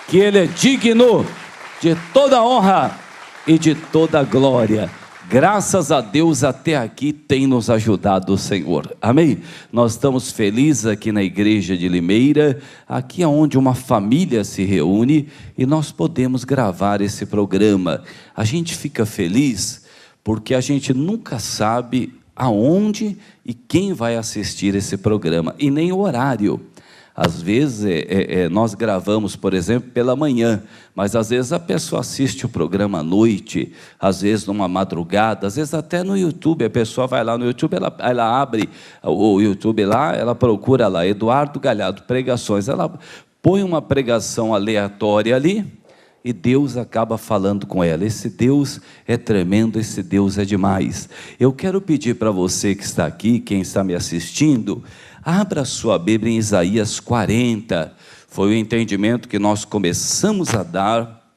que Ele é digno de toda honra e de toda glória. Graças a Deus, até aqui tem nos ajudado o Senhor, amém? Nós estamos felizes aqui na igreja de Limeira, aqui é onde uma família se reúne e nós podemos gravar esse programa. A gente fica feliz porque a gente nunca sabe aonde e quem vai assistir esse programa, e nem o horário. Às vezes nós gravamos, por exemplo, pela manhã, mas às vezes a pessoa assiste o programa à noite, às vezes numa madrugada, às vezes até no YouTube. A pessoa vai lá no YouTube, ela abre o YouTube lá, ela procura lá, Eduardo Galhardo Pregações, ela põe uma pregação aleatória ali, e Deus acaba falando com ela. Esse Deus é tremendo, esse Deus é demais. Eu quero pedir para você que está aqui, quem está me assistindo, abra sua Bíblia em Isaías 40, foi o entendimento que nós começamos a dar.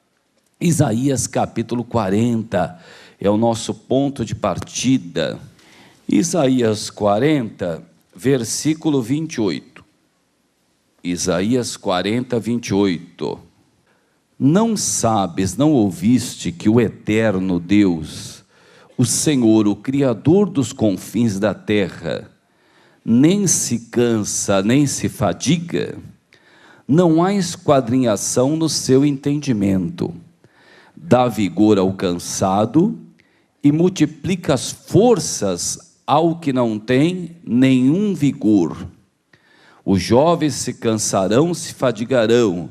Isaías capítulo 40, é o nosso ponto de partida. Isaías 40, versículo 28, Isaías 40, 28, não sabes, não ouviste que o eterno Deus, o Senhor, o Criador dos confins da terra, nem se cansa, nem se fadiga? Não há esquadrinhação no seu entendimento. Dá vigor ao cansado e multiplica as forças ao que não tem nenhum vigor. Os jovens se cansarão, se fadigarão,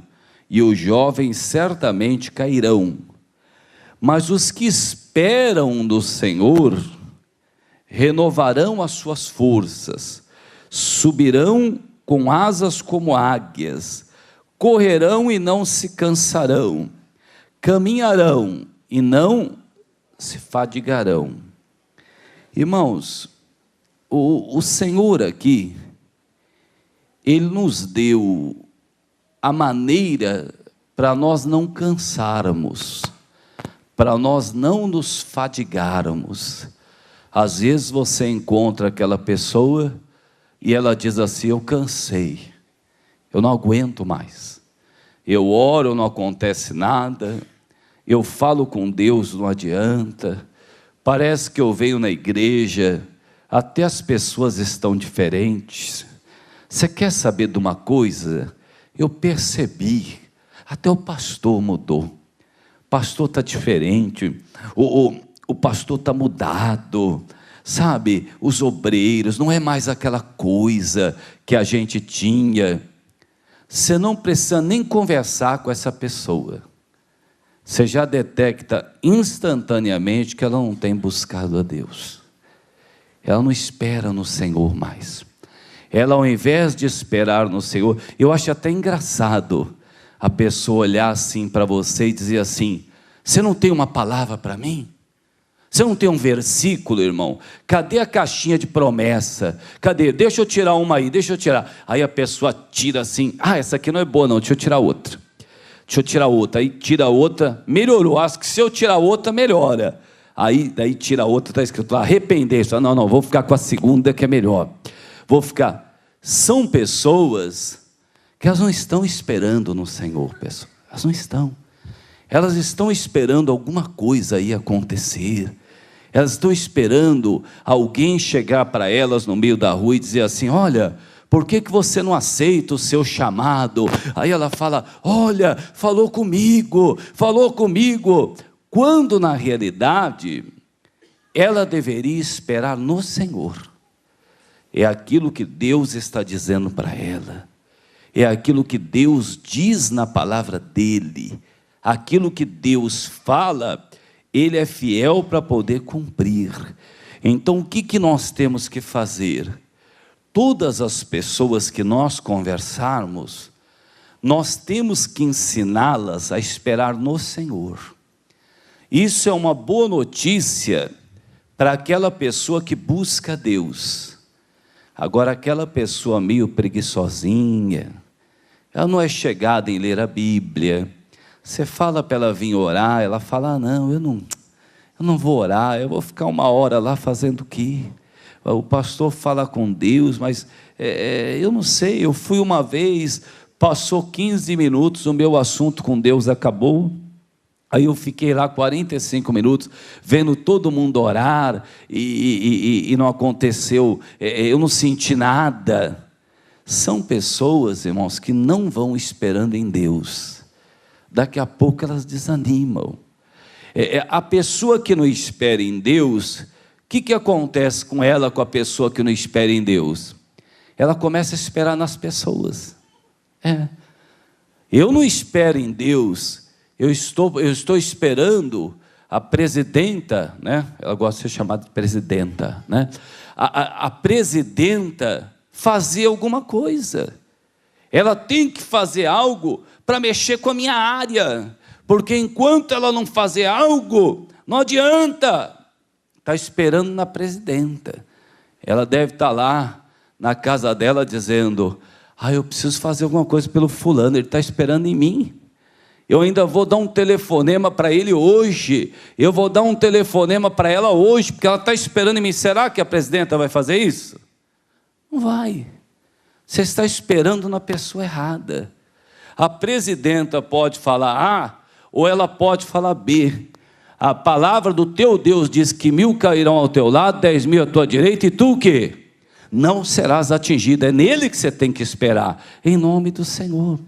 e os jovens certamente cairão. Mas os que esperam do Senhor renovarão as suas forças, subirão com asas como águias, correrão e não se cansarão, caminharão e não se fadigarão. Irmãos, o Senhor aqui, Ele nos deu a maneira para nós não cansarmos, para nós não nos fadigarmos. Às vezes você encontra aquela pessoa e ela diz assim: eu cansei, eu não aguento mais, eu oro, não acontece nada, eu falo com Deus, não adianta, parece que eu venho na igreja, até as pessoas estão diferentes. Você quer saber de uma coisa? Eu percebi, até o pastor mudou, o pastor está diferente, o pastor está mudado, sabe? Os obreiros, não é mais aquela coisa que a gente tinha. Você não precisa nem conversar com essa pessoa, você já detecta instantaneamente que ela não tem buscado a Deus, ela não espera no Senhor mais. Ela, ao invés de esperar no Senhor, eu acho até engraçado a pessoa olhar assim para você e dizer assim: você não tem uma palavra para mim? Você não tem um versículo, irmão? Cadê a caixinha de promessa? Cadê? Deixa eu tirar uma aí, deixa eu tirar. Aí a pessoa tira assim: essa aqui não é boa não, deixa eu tirar outra. Deixa eu tirar outra. Aí tira outra, melhorou, acho que se eu tirar outra, melhora. Aí daí tira outra, está escrito lá, arrepender-se. Não, vou ficar com a segunda que é melhor. Vou ficar. São pessoas que elas não estão esperando no Senhor, pessoal. Elas não estão. Elas estão esperando alguma coisa aí acontecer. Elas estão esperando alguém chegar para elas no meio da rua e dizer assim: olha, por que você não aceita o seu chamado? Aí ela fala: olha, falou comigo. Quando na realidade ela deveria esperar no Senhor. É aquilo que Deus está dizendo para ela, é aquilo que Deus diz na palavra dEle, aquilo que Deus fala, Ele é fiel para poder cumprir. Então o que nós temos que fazer? Todas as pessoas que nós conversarmos, nós temos que ensiná-las a esperar no Senhor. Isso é uma boa notícia para aquela pessoa que busca Deus. Agora, aquela pessoa meio preguiçosinha, ela não é chegada em ler a Bíblia, você fala para ela vir orar, ela fala: não, eu não vou orar, eu vou ficar 1 hora lá fazendo o quê? O pastor fala com Deus, mas eu não sei, eu fui uma vez Passou 15 minutos, o meu assunto com Deus acabou. Aí eu fiquei lá 45 minutos, vendo todo mundo orar, e não aconteceu, eu não senti nada. São pessoas, irmãos, que não vão esperando em Deus. Daqui a pouco elas desanimam. A pessoa que não espera em Deus, o que acontece com ela, com a pessoa que não espera em Deus? Ela começa a esperar nas pessoas. Eu não espero em Deus, eu estou esperando a presidenta, né? Ela gosta de ser chamada de presidenta, né? A presidenta fazer alguma coisa. Ela tem que fazer algo para mexer com a minha área, porque enquanto ela não fazer algo, não adianta. Está esperando na presidenta. Ela deve estar lá na casa dela dizendo: eu preciso fazer alguma coisa pelo fulano, ele está esperando em mim. Eu ainda vou dar um telefonema para ele hoje, eu vou dar um telefonema para ela hoje, porque ela está esperando em mim. Será que a presidenta vai fazer isso? Não vai. Você está esperando na pessoa errada. A presidenta pode falar A, ou ela pode falar B. A palavra do teu Deus diz que 1000 cairão ao teu lado, 10.000 à tua direita, e tu o quê? Não serás atingido. É nele que você tem que esperar, em nome do Senhor.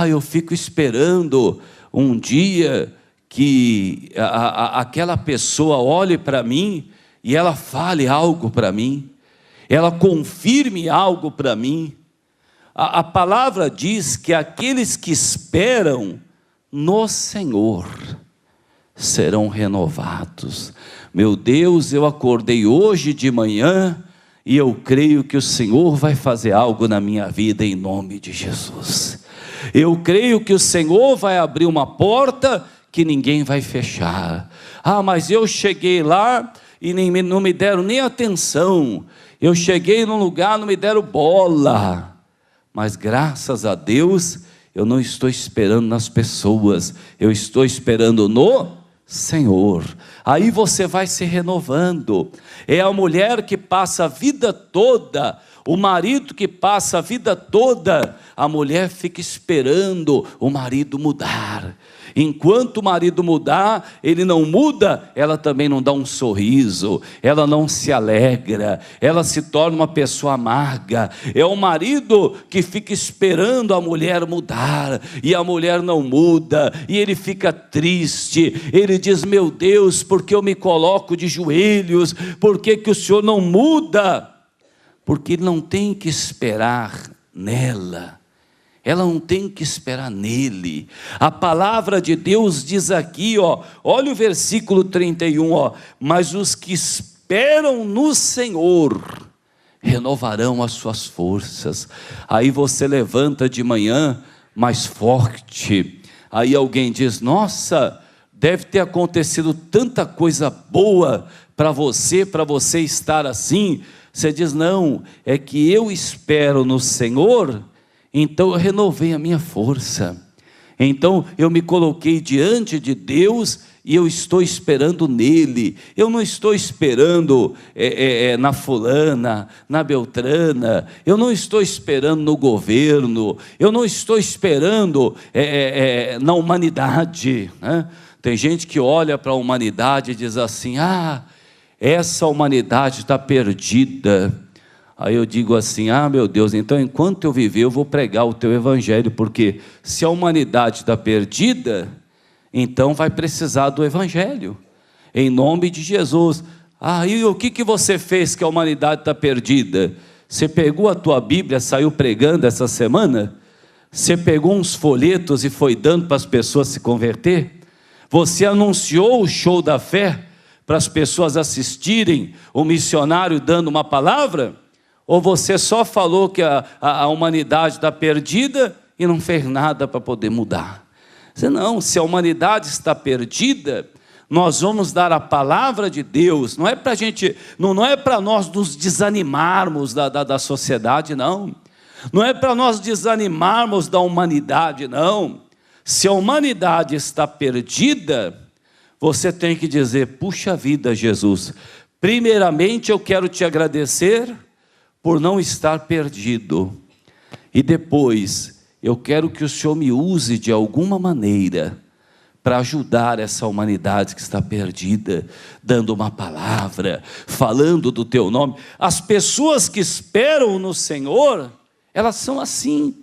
Eu fico esperando um dia que aquela pessoa olhe para mim e ela fale algo para mim, ela confirme algo para mim. A palavra diz que aqueles que esperam no Senhor serão renovados. Meu Deus, eu acordei hoje de manhã e eu creio que o Senhor vai fazer algo na minha vida em nome de Jesus. Eu creio que o Senhor vai abrir uma porta que ninguém vai fechar. Mas eu cheguei lá e não me deram nem atenção. Eu cheguei num lugar, não me deram bola. Mas graças a Deus, eu não estou esperando nas pessoas, eu estou esperando no Senhor. Aí você vai se renovando. É a mulher que passa a vida toda, o marido que passa a vida toda, a mulher fica esperando o marido mudar. Enquanto o marido mudar, ele não muda, ela também não dá um sorriso, ela não se alegra, ela se torna uma pessoa amarga. É o marido que fica esperando a mulher mudar, e a mulher não muda, e ele fica triste, ele diz: meu Deus, por que eu me coloco de joelhos? Por que o Senhor não muda? Porque ele não tem que esperar nela, ela não tem que esperar nele. A palavra de Deus diz aqui, olha o versículo 31, mas os que esperam no Senhor renovarão as suas forças. Aí você levanta de manhã mais forte. Aí alguém diz: nossa, deve ter acontecido tanta coisa boa para você estar assim. Você diz: não, é que eu espero no Senhor, então eu renovei a minha força. Então eu me coloquei diante de Deus e eu estou esperando nele. Eu não estou esperando na fulana, na beltrana, eu não estou esperando no governo, eu não estou esperando na humanidade, né? Tem gente que olha para a humanidade e diz assim: essa humanidade está perdida. Aí eu digo assim: meu Deus, então enquanto eu viver eu vou pregar o teu evangelho, porque se a humanidade está perdida, então vai precisar do evangelho, em nome de Jesus. E o que você fez que a humanidade está perdida? Você pegou a tua Bíblia, saiu pregando essa semana? Você pegou uns folhetos e foi dando para as pessoas se converter? Você anunciou o show da fé para as pessoas assistirem o missionário dando uma palavra? Ou você só falou que a humanidade está perdida e não fez nada para poder mudar? Não, se a humanidade está perdida, nós vamos dar a palavra de Deus. Não é para gente, não é para nós nos desanimarmos da sociedade, não. Não é para nós desanimarmos da humanidade, não. Se a humanidade está perdida, você tem que dizer: puxa vida, Jesus, primeiramente eu quero te agradecer por não estar perdido, e depois eu quero que o Senhor me use de alguma maneira para ajudar essa humanidade que está perdida, dando uma palavra, falando do teu nome. As pessoas que esperam no Senhor, elas são assim,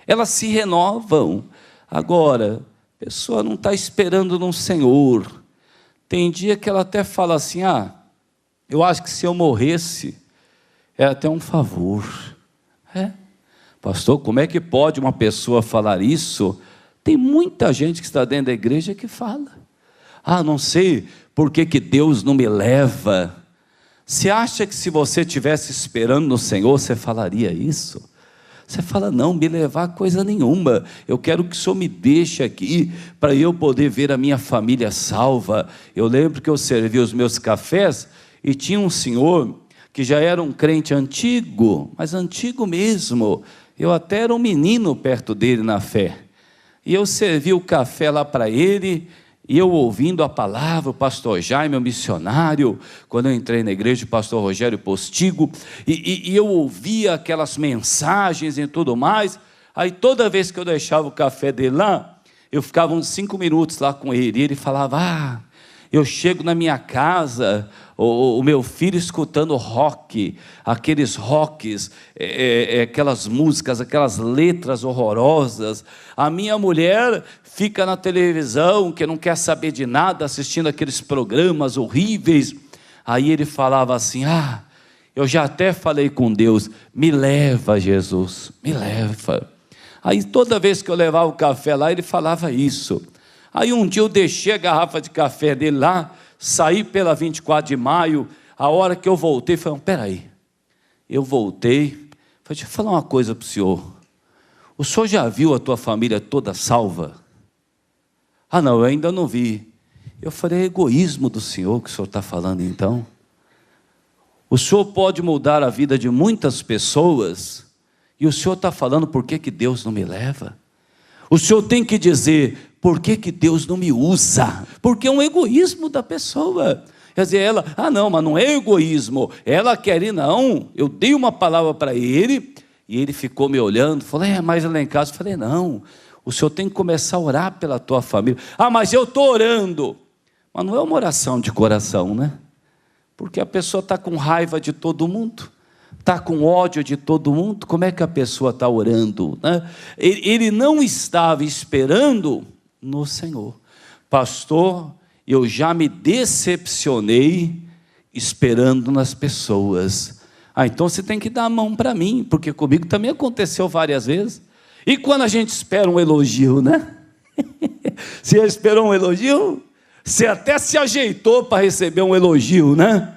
elas se renovam. Agora, a pessoa não está esperando no Senhor. Tem dia que ela até fala assim, eu acho que se eu morresse, é até um favor. Pastor, como é que pode uma pessoa falar isso? Tem muita gente que está dentro da igreja que fala. Não sei por que Deus não me leva. Você acha que se você estivesse esperando no Senhor, você falaria isso? Você fala, não, me levar coisa nenhuma. Eu quero que o Senhor me deixe aqui, para eu poder ver a minha família salva. Eu lembro que eu servi os meus cafés, e tinha um senhor, que já era um crente antigo, mas antigo mesmo. Eu até era um menino perto dele na fé. E eu servi o café lá para ele, e eu ouvindo a palavra, o pastor Jaime, o missionário, quando eu entrei na igreja, o pastor Rogério Postigo, e eu ouvia aquelas mensagens e tudo mais. Aí toda vez que eu deixava o café dele lá, eu ficava uns 5 minutos lá com ele, e ele falava, eu chego na minha casa, o meu filho escutando rock, aqueles rocks, aquelas músicas, aquelas letras horrorosas. A minha mulher fica na televisão, que não quer saber de nada, assistindo aqueles programas horríveis. Aí ele falava assim, eu já até falei com Deus, me leva, Jesus, me leva. Aí toda vez que eu levava o café lá, ele falava isso. Aí um dia eu deixei a garrafa de café dele lá, saí pela 24 de maio, a hora que eu voltei, falei, peraí, eu voltei, falei, deixa eu falar uma coisa para o senhor já viu a tua família toda salva? Não, eu ainda não vi. Eu falei, é egoísmo do senhor que o senhor está falando então? O senhor pode mudar a vida de muitas pessoas, e o senhor está falando, por que Deus não me leva? O senhor tem que dizer, por que Deus não me usa? Porque é um egoísmo da pessoa. Quer dizer, ela, não, mas não é egoísmo. Ela quer ir, não. Eu dei uma palavra para ele, e ele ficou me olhando, falou, mas lá em casa, eu falei, não, o senhor tem que começar a orar pela tua família. Mas eu estou orando. Mas não é uma oração de coração, né? Porque a pessoa está com raiva de todo mundo, está com ódio de todo mundo. Como é que a pessoa está orando, né? Ele não estava esperando no Senhor. Pastor, eu já me decepcionei esperando nas pessoas. Então você tem que dar a mão para mim, porque comigo também aconteceu várias vezes. E quando a gente espera um elogio, né? Você esperou um elogio? Você até se ajeitou para receber um elogio, né?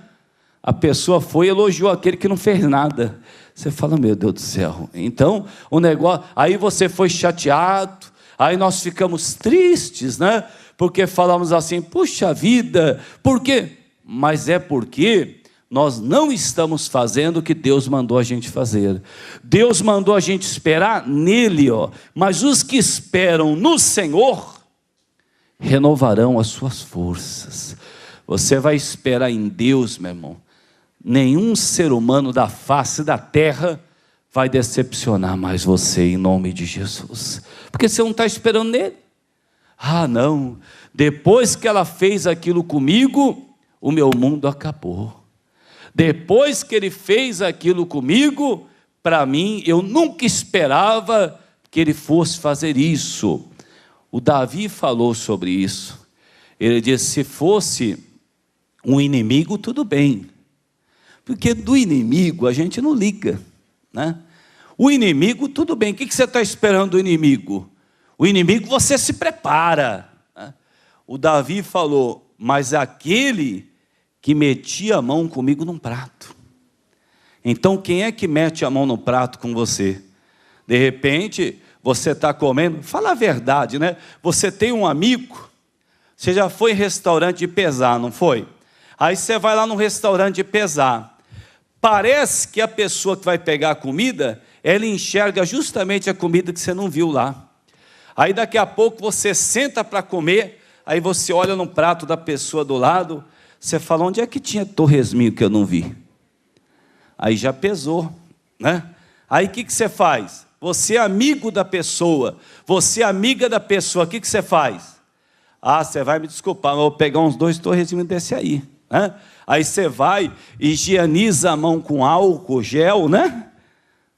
A pessoa foi e elogiou aquele que não fez nada. Você fala, meu Deus do céu. Então, o negócio, aí você foi chateado, aí nós ficamos tristes, né? Porque falamos assim, puxa vida, por quê? Mas é porque nós não estamos fazendo o que Deus mandou a gente fazer. Deus mandou a gente esperar nele, mas os que esperam no Senhor renovarão as suas forças. Você vai esperar em Deus, meu irmão. Nenhum ser humano da face da terra vai decepcionar mais você, em nome de Jesus, porque você não está esperando nele. Não, depois que ela fez aquilo comigo, o meu mundo acabou. Depois que ele fez aquilo comigo, para mim, eu nunca esperava que ele fosse fazer isso. O Davi falou sobre isso. Ele disse, se fosse um inimigo, tudo bem, porque do inimigo a gente não liga, né? O inimigo, tudo bem, o que você está esperando do inimigo? O inimigo você se prepara, né? O Davi falou, mas aquele que metia a mão comigo num prato. Então quem é que mete a mão no prato com você? De repente você está comendo, fala a verdade, né? Você tem um amigo, você já foi em restaurante de pesar, não foi? Aí você vai lá no restaurante de pesar, parece que a pessoa que vai pegar a comida, ela enxerga justamente a comida que você não viu lá. Aí daqui a pouco você senta para comer, aí você olha no prato da pessoa do lado, você fala, onde é que tinha torresminho que eu não vi? Aí já pesou, né? Aí o que você faz? você é amigo da pessoa, você é amiga da pessoa, o que você faz? Ah, você vai me desculpar, mas eu vou pegar uns 2 torresminhos desse aí, né? Aí você vai, higieniza a mão com álcool, gel, né?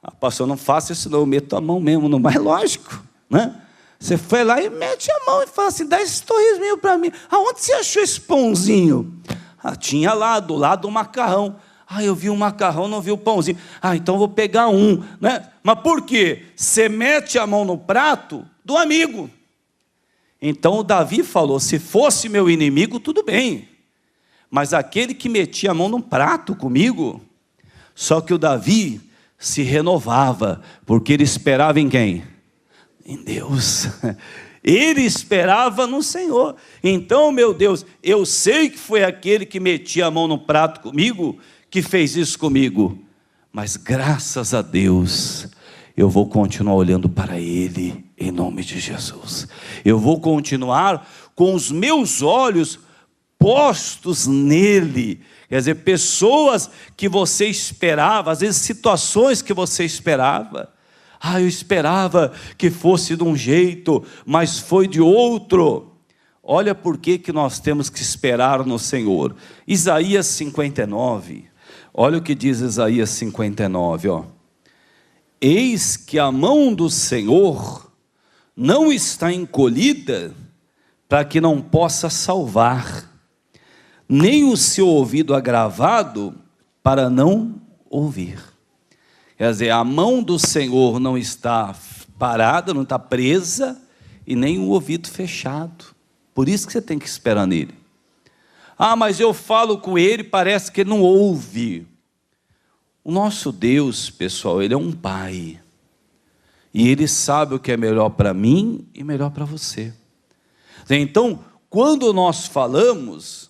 Ah, pastor, não faça isso não, eu meto a mão mesmo, não é lógico, né? Você foi lá e mete a mão e fala assim, dá esse torresminho para mim. Aonde você achou esse pãozinho? Ah, tinha lá, do lado do macarrão. Ah, eu vi um macarrão, não vi o pãozinho. Ah, então vou pegar um, né? Mas por quê? Você mete a mão no prato do amigo. Então o Davi falou, se fosse meu inimigo, tudo bem. Mas aquele que metia a mão no prato comigo, só que o Davi se renovava, porque ele esperava em quem? Em Deus. Ele esperava no Senhor. Então, meu Deus, eu sei que foi aquele que metia a mão no prato comigo, que fez isso comigo, mas graças a Deus, eu vou continuar olhando para Ele, em nome de Jesus. Eu vou continuar com os meus olhos postos nele. Quer dizer, pessoas que você esperava, às vezes situações que você esperava. Ah, eu esperava que fosse de um jeito, mas foi de outro. Olha por que nós temos que esperar no Senhor. Isaías 59, olha o que diz Isaías 59, ó. Eis que a mão do Senhor não está encolhida para que não possa salvar, nem o seu ouvido agravado para não ouvir. Quer dizer, a mão do Senhor não está parada, não está presa, e nem o ouvido fechado. Por isso que você tem que esperar nele. Ah, mas eu falo com ele, parece que ele não ouve. O nosso Deus, pessoal, ele é um pai. E ele sabe o que é melhor para mim e melhor para você. Então, quando nós falamos,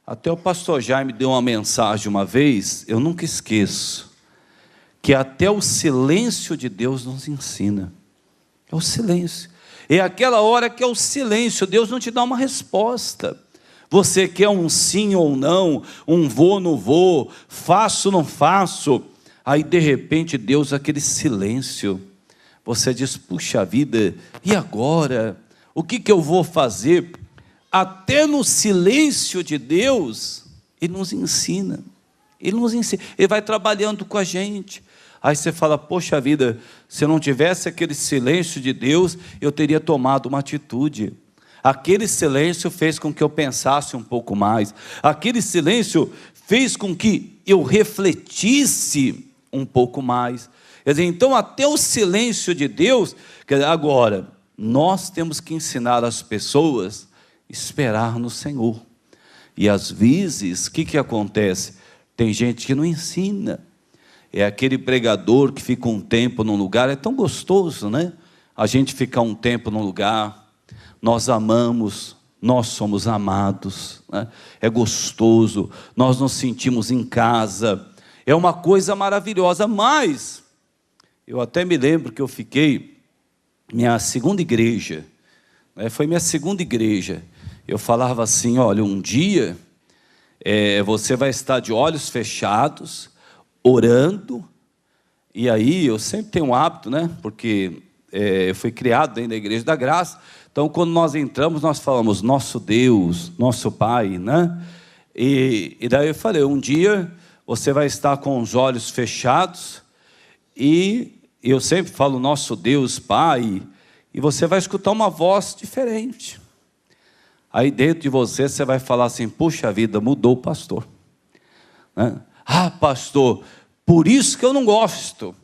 até o pastor Jaime deu uma mensagem uma vez, eu nunca esqueço, que até o silêncio de Deus nos ensina. É o silêncio. É aquela hora que é o silêncio, Deus não te dá uma resposta. Você quer um sim ou não, um vou, não vou, faço, não faço. Aí de repente Deus, aquele silêncio, você diz, puxa vida, e agora? O que eu vou fazer? Até no silêncio de Deus, Ele nos ensina. Ele nos ensina, Ele vai trabalhando com a gente. Aí você fala, poxa vida, se eu não tivesse aquele silêncio de Deus, eu teria tomado uma atitude. Aquele silêncio fez com que eu pensasse um pouco mais. Aquele silêncio fez com que eu refletisse um pouco mais. Quer dizer, então até o silêncio de Deus, agora, nós temos que ensinar as pessoas a esperar no Senhor. E às vezes, o que acontece? Tem gente que não ensina. É aquele pregador que fica um tempo num lugar, é tão gostoso, né? A gente ficar um tempo num lugar, nós amamos, nós somos amados, né? É gostoso, nós nos sentimos em casa, é uma coisa maravilhosa, mas eu até me lembro que eu fiquei, minha segunda igreja, né? Foi minha segunda igreja, eu falava assim, olha, um dia você vai estar de olhos fechados, orando, e aí eu sempre tenho um hábito, né? Porque eu fui criado dentro da Igreja da Graça, então quando nós entramos, nós falamos, nosso Deus, nosso Pai, né? E daí eu falei, um dia você vai estar com os olhos fechados, e eu sempre falo, nosso Deus, Pai, e você vai escutar uma voz diferente. Aí dentro de você, você vai falar assim, puxa vida, mudou o pastor, né? Ah, pastor, por isso que eu não gosto.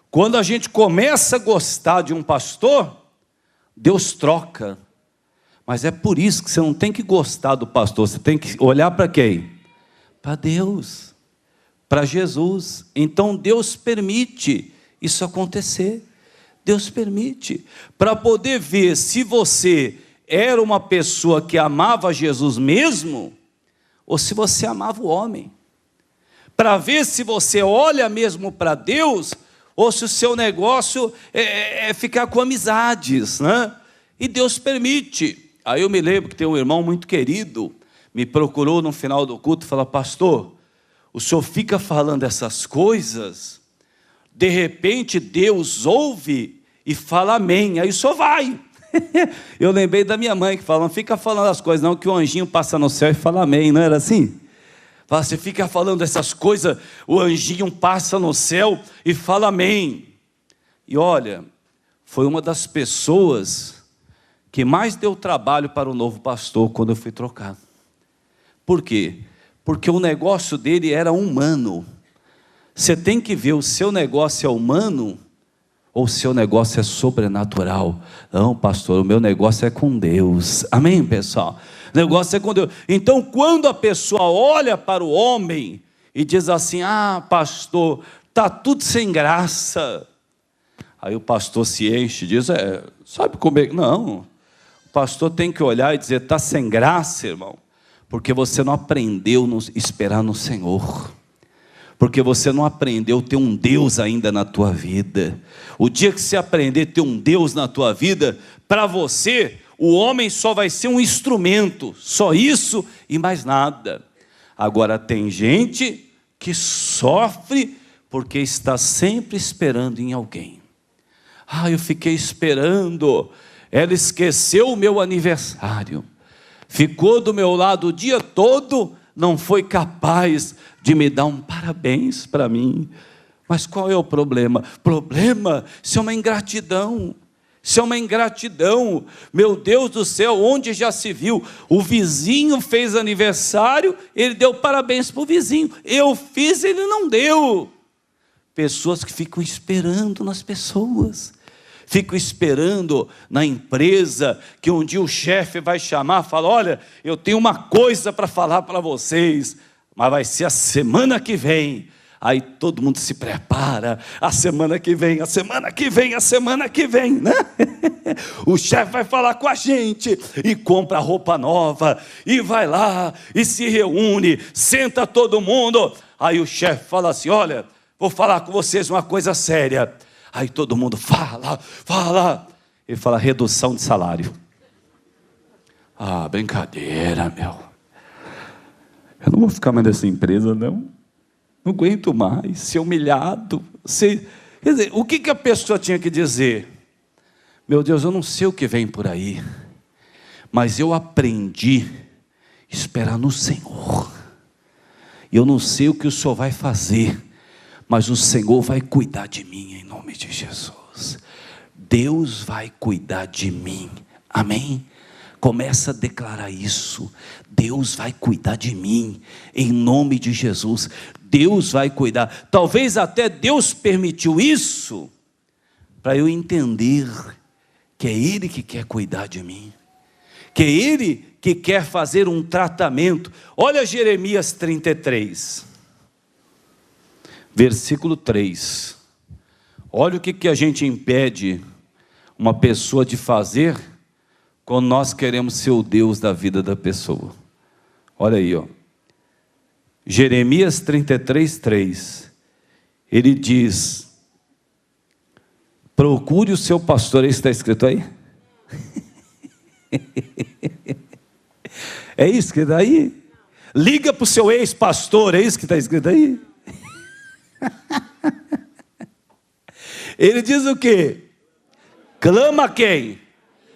Quando a gente começa a gostar de um pastor, Deus troca. Mas é por isso que você não tem que gostar do pastor, você tem que olhar para quem? Para Deus, para Jesus. Então Deus permite isso acontecer. Deus permite, para poder ver se você era uma pessoa que amava Jesus mesmo, ou se você amava o homem. Para ver se você olha mesmo para Deus, ou se o seu negócio é ficar com amizades, né? E Deus permite. Aí eu me lembro que tem um irmão muito querido, me procurou no final do culto e falou, pastor, o senhor fica falando essas coisas, de repente Deus ouve e fala amém, aí o senhor vai. Eu lembrei da minha mãe que fala, não fica falando as coisas não, que o anjinho passa no céu e fala amém, não era assim? Você fica falando essas coisas, o anjinho passa no céu e fala amém. E olha, foi uma das pessoas que mais deu trabalho para o novo pastor quando eu fui trocado. Por quê? Porque o negócio dele era humano. Você tem que ver, o seu negócio é humano ou o seu negócio é sobrenatural? Não, pastor, o meu negócio é com Deus. Amém, pessoal? O negócio é com Deus. Então, quando a pessoa olha para o homem e diz assim, pastor, está tudo sem graça. Aí o pastor se enche e diz, sabe como é? Não, o pastor tem que olhar e dizer, está sem graça, irmão, porque você não aprendeu a esperar no Senhor. Porque você não aprendeu a ter um Deus ainda na tua vida. O dia que você aprender a ter um Deus na tua vida, para você, o homem só vai ser um instrumento, só isso e mais nada. Agora tem gente que sofre porque está sempre esperando em alguém. Eu fiquei esperando, ela esqueceu o meu aniversário, ficou do meu lado o dia todo, não foi capaz de me dar um parabéns para mim. Mas qual é o problema? Isso é uma ingratidão. Isso é uma ingratidão. Meu Deus do céu, onde já se viu? O vizinho fez aniversário, ele deu parabéns para o vizinho. Eu fiz, ele não deu. Pessoas que ficam esperando nas pessoas. Ficam esperando na empresa, que um dia o chefe vai chamar, fala, olha, eu tenho uma coisa para falar para vocês, mas vai ser a semana que vem. Aí todo mundo se prepara, a semana que vem, né? O chefe vai falar com a gente, e compra roupa nova, e vai lá, e se reúne, senta todo mundo. Aí o chefe fala assim, olha, vou falar com vocês uma coisa séria. Aí todo mundo fala. Ele fala, redução de salário. Brincadeira, meu. Eu não vou ficar mais nessa empresa, não. Não aguento mais, ser humilhado. Quer dizer, o que a pessoa tinha que dizer? Meu Deus, eu não sei o que vem por aí, mas eu aprendi a esperar no Senhor. Eu não sei o que o Senhor vai fazer, mas o Senhor vai cuidar de mim, em nome de Jesus. Deus vai cuidar de mim, amém? Começa a declarar isso, Deus vai cuidar de mim, em nome de Jesus, Deus vai cuidar. Talvez até Deus permitiu isso, para eu entender, que é Ele que quer cuidar de mim, que é Ele que quer fazer um tratamento. Olha Jeremias 33, versículo 3, olha o que a gente impede uma pessoa de fazer, quando nós queremos ser o Deus da vida da pessoa. Olha aí, Jeremias 33, 3, ele diz, procure o seu pastor, é isso que está escrito aí? É isso que está aí? Liga para o seu ex-pastor, é isso que está escrito aí? Ele diz o quê? Clama a quem?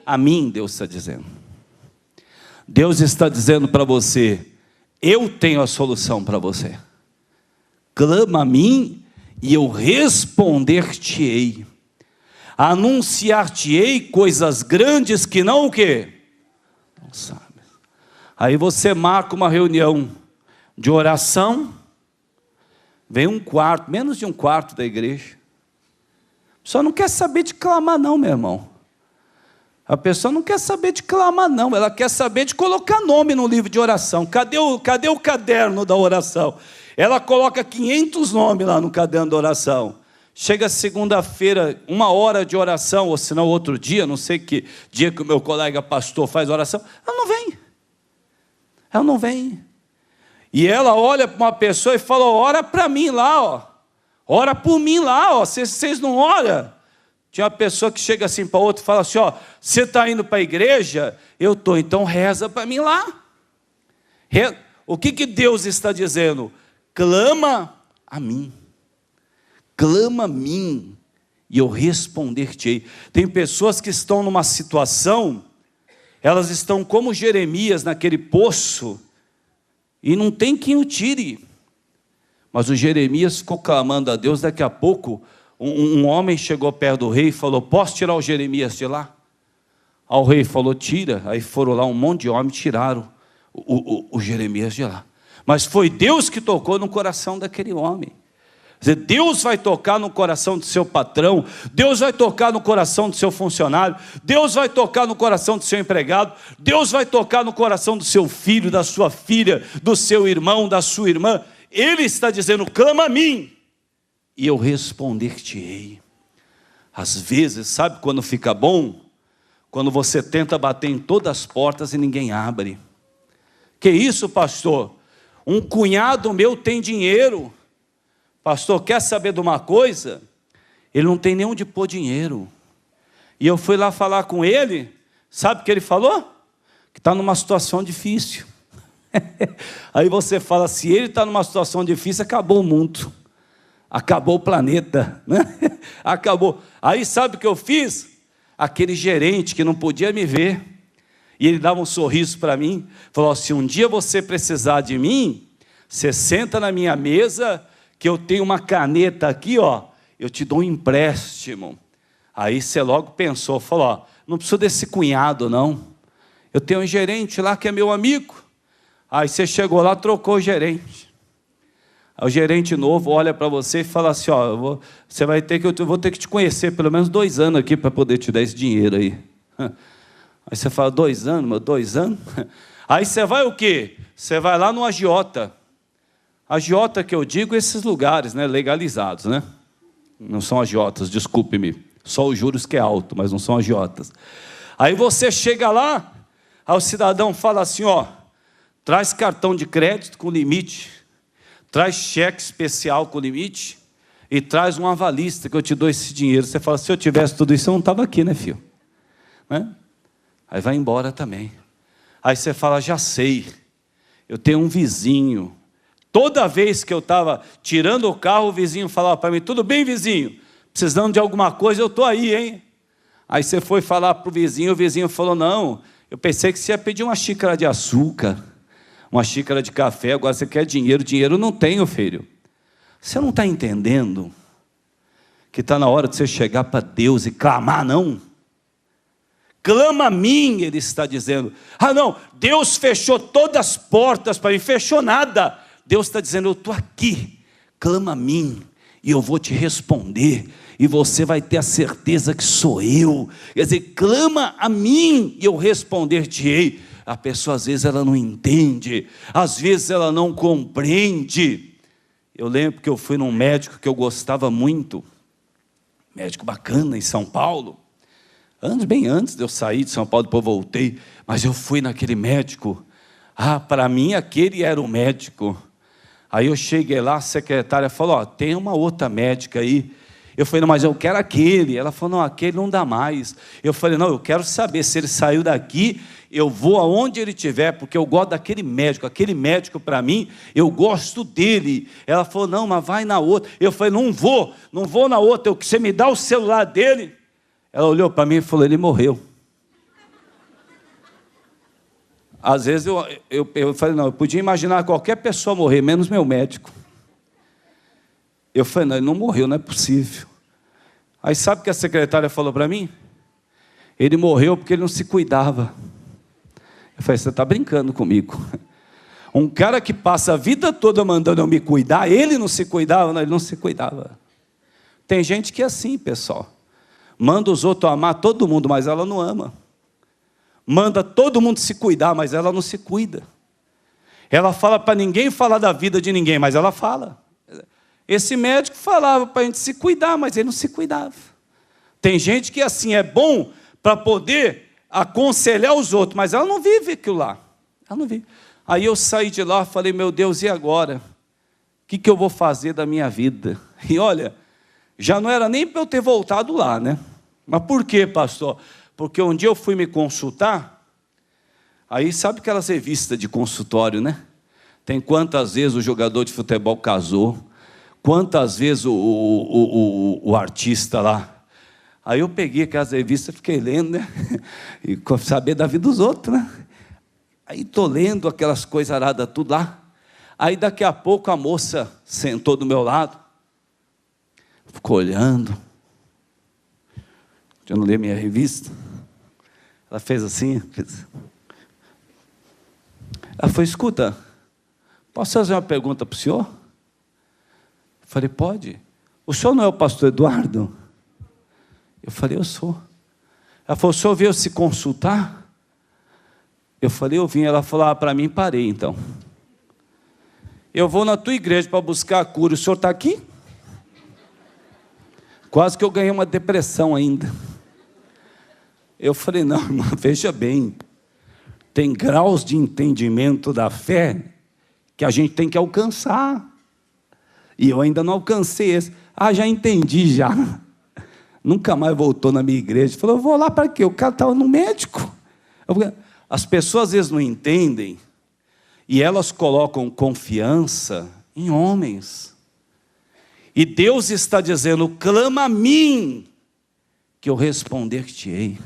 A mim, Deus está dizendo. Deus está dizendo para você, eu tenho a solução para você. Clama a mim e eu responder-te-ei. Anunciar-te-ei coisas grandes que não o quê? Não sabe. Aí você marca uma reunião de oração, vem um quarto, menos de um quarto da igreja. Só não quer saber de clamar não, meu irmão. A pessoa não quer saber de clamar não, ela quer saber de colocar nome no livro de oração. Cadê o caderno da oração? Ela coloca 500 nomes lá no caderno da oração. Chega segunda-feira, 1 hora de oração, ou se não outro dia, não sei que dia que o meu colega pastor faz oração, ela não vem. Ela não vem. E ela olha para uma pessoa e fala, ora para mim lá, ora por mim lá, vocês não oram? Tinha uma pessoa que chega assim para outra e fala assim, você está indo para a igreja? Eu estou, então reza para mim lá. O que Deus está dizendo? Clama a mim. clama a mim e eu responder-te-ei. Tem pessoas que estão numa situação, elas estão como Jeremias naquele poço, e não tem quem o tire. Mas o Jeremias ficou clamando a Deus. Daqui a pouco, um homem chegou perto do rei e falou: posso tirar o Jeremias de lá? Aí o rei falou: tira. Aí foram lá um monte de homens, tiraram o Jeremias de lá. Mas foi Deus que tocou no coração daquele homem. Quer dizer, Deus vai tocar no coração do seu patrão, Deus vai tocar no coração do seu funcionário, Deus vai tocar no coração do seu empregado, Deus vai tocar no coração do seu filho, da sua filha, do seu irmão, da sua irmã. Ele está dizendo: clama a mim e eu responder-te-ei. Às vezes, sabe quando fica bom? Quando você tenta bater em todas as portas e ninguém abre. Que isso, pastor? Um cunhado meu tem dinheiro. Pastor, quer saber de uma coisa? Ele não tem nem onde pôr dinheiro. E eu fui lá falar com ele. Sabe o que ele falou? Que está numa situação difícil. Aí você fala: se ele está numa situação difícil, acabou o mundo, acabou o planeta, né? Acabou. Aí sabe o que eu fiz? Aquele gerente que não podia me ver, e ele dava um sorriso para mim, falou: se um dia você precisar de mim, você senta na minha mesa, que eu tenho uma caneta aqui, ó, eu te dou um empréstimo. Aí você logo pensou, falou: ó, não preciso desse cunhado não, eu tenho um gerente lá que é meu amigo. Aí você chegou lá, trocou o gerente. Aí o gerente novo olha para você e fala assim: ó, você vai ter que, eu vou ter que te conhecer pelo menos 2 anos aqui para poder te dar esse dinheiro aí. Aí você fala: 2 anos, meu, 2 anos? Aí você vai o quê? Você vai lá no agiota. Agiota que eu digo, esses lugares, né, legalizados, né? Não são agiotas, desculpe-me. Só os juros que é alto, mas não são agiotas. Aí você chega lá, aí o cidadão fala assim: ó, traz cartão de crédito com limite, traz cheque especial com limite e traz um avalista que eu te dou esse dinheiro. Você fala: se eu tivesse tudo isso, eu não estava aqui, né, filho? Né? Aí vai embora também. Aí você fala: já sei, eu tenho um vizinho. Toda vez que eu estava tirando o carro, o vizinho falava para mim: tudo bem, vizinho? Precisando de alguma coisa, eu estou aí, hein? Aí você foi falar para o vizinho falou: não, eu pensei que você ia pedir uma xícara de açúcar, uma xícara de café, agora você quer dinheiro. Dinheiro não tenho, filho. Você não está entendendo que está na hora de você chegar para Deus e clamar, não? Clama a mim, ele está dizendo. Ah não, Deus fechou todas as portas para mim, fechou nada. Deus está dizendo: eu estou aqui, clama a mim e eu vou te responder, e você vai ter a certeza que sou eu. Quer dizer, clama a mim e eu responder-te-ei. A pessoa às vezes ela não entende, às vezes ela não compreende. Eu lembro que eu fui num médico que eu gostava muito, médico bacana em São Paulo, bem antes de eu sair de São Paulo, depois voltei, mas eu fui naquele médico. Para mim aquele era o médico. Aí eu cheguei lá, a secretária falou: ó, tem uma outra médica aí. Eu falei: não, mas eu quero aquele. Ela falou: não, aquele não dá mais. Eu falei: não, eu quero saber se ele saiu daqui, eu vou aonde ele estiver, porque eu gosto daquele médico para mim, eu gosto dele. Ela falou: não, mas vai na outra. Eu falei: não vou na outra, você me dá o celular dele. Ela olhou para mim e falou: ele morreu. Às vezes eu falei: não, eu podia imaginar qualquer pessoa morrer, menos meu médico. Eu falei: não, ele não morreu, não é possível. Aí sabe o que a secretária falou para mim? Ele morreu porque ele não se cuidava. Eu falei: você está brincando comigo? Um cara que passa a vida toda mandando eu me cuidar, ele não se cuidava? Não, ele não se cuidava. Tem gente que é assim, pessoal. Manda os outros amar todo mundo, mas ela não ama. Manda todo mundo se cuidar, mas ela não se cuida. Ela fala para ninguém falar da vida de ninguém, mas ela fala. Esse médico falava para a gente se cuidar, mas ele não se cuidava. Tem gente que assim é bom para poder aconselhar os outros, mas ela não vive aquilo lá. Ela não vive. Aí eu saí de lá e falei: meu Deus, e agora? O que eu vou fazer da minha vida? E olha, já não era nem para eu ter voltado lá, né? Mas por quê, pastor? Porque um dia eu fui me consultar, aí sabe aquelas revistas de consultório, né? Tem quantas vezes o jogador de futebol casou, Quantas vezes o artista lá, aí eu peguei aquelas revistas, fiquei lendo, né? E saber da vida dos outros, né? Aí estou lendo aquelas coisas aradas tudo lá. Aí daqui a pouco a moça sentou do meu lado, ficou olhando. Eu não li minha revista. Ela fez assim. Ela falou: escuta, posso fazer uma pergunta para o senhor? Eu falei: pode. O senhor não é o pastor Eduardo? Eu falei: eu sou. Ela falou: o senhor veio se consultar? Eu falei: eu vim. Ela falou: para mim, parei então. Eu vou na tua igreja para buscar a cura, o senhor está aqui? Quase que eu ganhei uma depressão ainda. Eu falei: não, irmã, veja bem, tem graus de entendimento da fé que a gente tem que alcançar, e eu ainda não alcancei esse. Já entendi já. Nunca mais voltou na minha igreja. Falou: eu vou lá para quê? O cara estava no médico. As pessoas às vezes não entendem, e elas colocam confiança em homens. E Deus está dizendo: clama a mim, que eu responder-te-ei.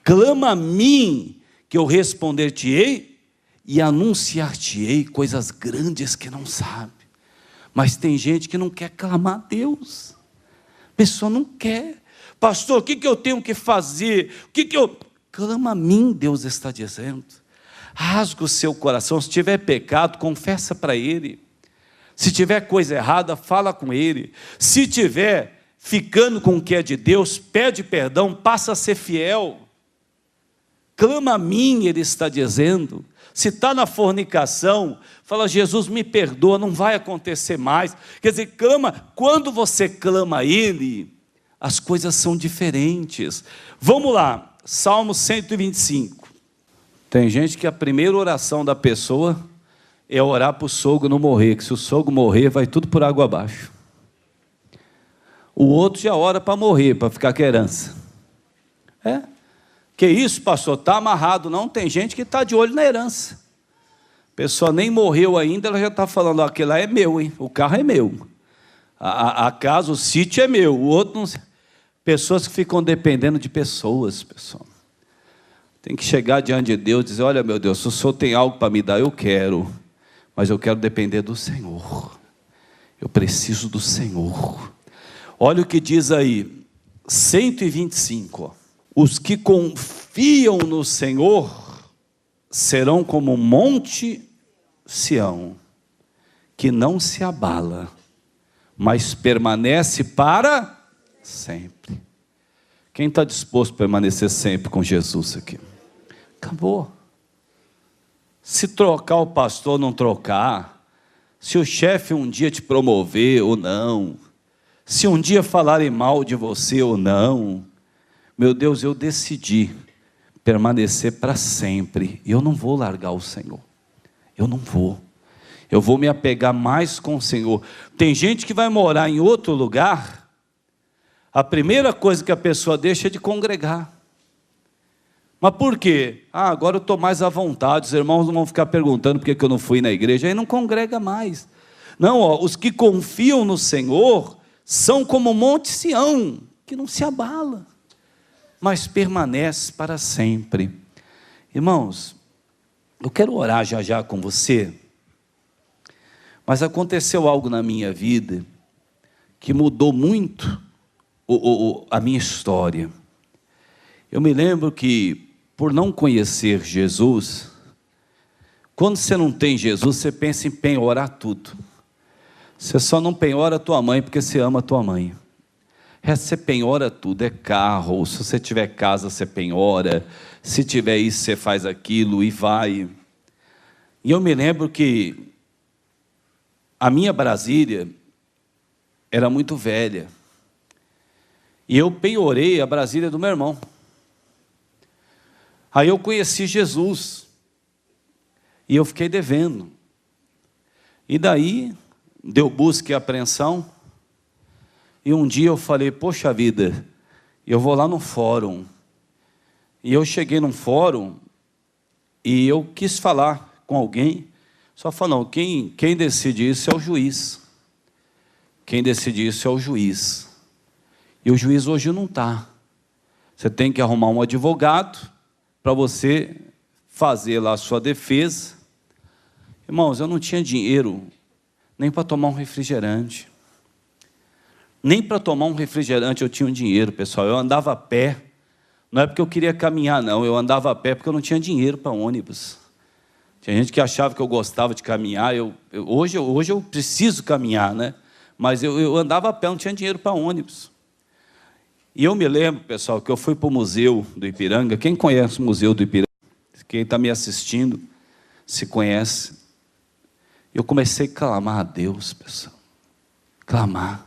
Clama a mim, que eu responder-te-ei, e anunciar-te-ei coisas grandes que não sabe. Mas tem gente que não quer clamar a Deus. A pessoa não quer. Pastor, o que eu tenho que fazer? Clama a mim, Deus está dizendo. Rasga o seu coração. Se tiver pecado, confessa para Ele. Se tiver coisa errada, fala com Ele. Se tiver ficando com o que é de Deus, pede perdão, passa a ser fiel. Clama a mim, Ele está dizendo. Se está na fornicação, fala: Jesus, me perdoa, não vai acontecer mais. Quer dizer, clama. Quando você clama a Ele, as coisas são diferentes. Vamos lá, Salmo 125. Tem gente que a primeira oração da pessoa é orar para o sogro não morrer, que se o sogro morrer, vai tudo por água abaixo. O outro já ora para morrer, para ficar com a herança. Que isso, pastor? Está amarrado. Não, tem gente que está de olho na herança. A pessoa nem morreu ainda, ela já está falando: aquele lá é meu, hein? O carro é meu, a casa, o sítio é meu, o outro não. Pessoas que ficam dependendo de pessoas, pessoal. Tem que chegar diante de Deus e dizer: olha, meu Deus, se o Senhor tem algo para me dar, eu quero, mas eu quero depender do Senhor. Eu preciso do Senhor. Olha o que diz aí, 125, ó. Os que confiam no Senhor serão como o monte Sião, que não se abala, mas permanece para sempre. Quem está disposto a permanecer sempre com Jesus aqui? Acabou. Se trocar o pastor ou não trocar, se o chefe um dia te promover ou não, se um dia falarem mal de você ou não, meu Deus, eu decidi permanecer para sempre, e eu não vou largar o Senhor. Eu não vou. Eu vou me apegar mais com o Senhor. Tem gente que vai morar em outro lugar, a primeira coisa que a pessoa deixa é de congregar. Mas por quê? Agora eu estou mais à vontade, os irmãos não vão ficar perguntando por que eu não fui na igreja, aí não congrega mais. Não, os que confiam no Senhor são como o monte Sião, que não se abala, mas permanece para sempre. Irmãos, eu quero orar já já com você, mas aconteceu algo na minha vida que mudou muito a minha história. Eu me lembro que, por não conhecer Jesus, quando você não tem Jesus, você pensa em penhorar tudo. Você só não penhora a tua mãe porque você ama a tua mãe. Você penhora tudo, é carro, se você tiver casa, você penhora, se tiver isso, você faz aquilo e vai. E eu me lembro que a minha Brasília era muito velha, e eu penhorei a Brasília do meu irmão. Aí eu conheci Jesus, e eu fiquei devendo, e daí deu busca e apreensão, e um dia eu falei: poxa vida, eu vou lá no fórum. E eu cheguei num fórum, e eu quis falar com alguém, só falou: não, quem decide isso é o juiz. Quem decide isso é o juiz. E o juiz hoje não está. Você tem que arrumar um advogado para você fazer lá a sua defesa. Irmãos, eu não tinha dinheiro nem para tomar um refrigerante. Nem para tomar um refrigerante eu tinha um dinheiro, pessoal. Eu andava a pé. Não é porque eu queria caminhar, não. Eu andava a pé porque eu não tinha dinheiro para ônibus. Tinha gente que achava que eu gostava de caminhar. Hoje eu preciso caminhar, né? Mas eu andava a pé, não tinha dinheiro para ônibus. E eu me lembro, pessoal, que eu fui para o Museu do Ipiranga. Quem conhece o Museu do Ipiranga? Quem está me assistindo, se conhece. Eu comecei a clamar a Deus, pessoal. Clamar.